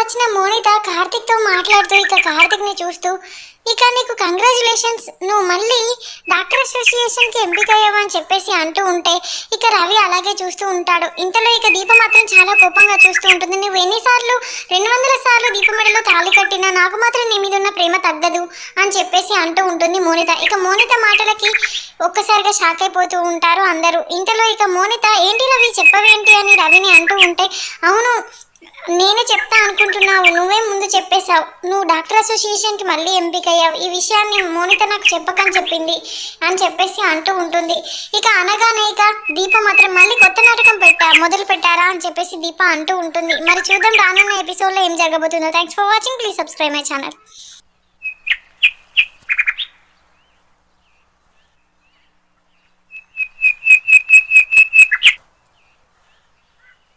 వచ్చిన మోనిత కార్తిక్తో మాట్లాడుతూ ఇక కార్తిక్ని చూస్తూ ఇక నీకు కంగ్రాచులేషన్స్, నువ్వు మళ్ళీ డాక్టర్ అసోసియేషన్కి ఎంపిక అయ్యావని చెప్పేసి అంటూ ఉంటే ఇక రవి అలాగే చూస్తూ ఉంటాడు. ఇంతలో ఇక దీప మాత్రం చాలా కోపంగా చూస్తూ ఉంటుంది. నువ్వు ఎన్నిసార్లు 200 సార్లు దీప మెడలో తాళి కట్టినా నాకు మాత్రం నీ మీద ఉన్న ప్రేమ తగ్గదు అని చెప్పేసి అంటూ ఉంటుంది మోనిత. ఇక మోనిత మాటలకి ఒక్కసారిగా షాక్ అయిపోతూ ఉంటారు అందరూ. ఇంతలో ఇక మోనిత ఏంటి రవి చెప్పవేంటి అని రవిని అంటూ ఉంటే అవును నేనే చెప్తా అనుకుంటున్నావు, నువ్వే ముందు చెప్పేశావు, నువ్వు డాక్టర్ అసోసియేషన్కి మళ్ళీ ఎంపిక అయ్యావు, ఈ విషయాన్ని మోనిత నాకు చెప్పకని చెప్పింది అని చెప్పేసి అంటూ ఉంటుంది. ఇక అనగానే ఇక దీప మాత్రం మళ్ళీ కొత్త నాటకం మొదలు పెట్టారా అని చెప్పేసి దీప అంటూ ఉంటుంది. మరి చూద్దాం రానున్న ఎపిసోడ్లో ఏం జరగబోతుందో. Thanks for watching, please subscribe my channel.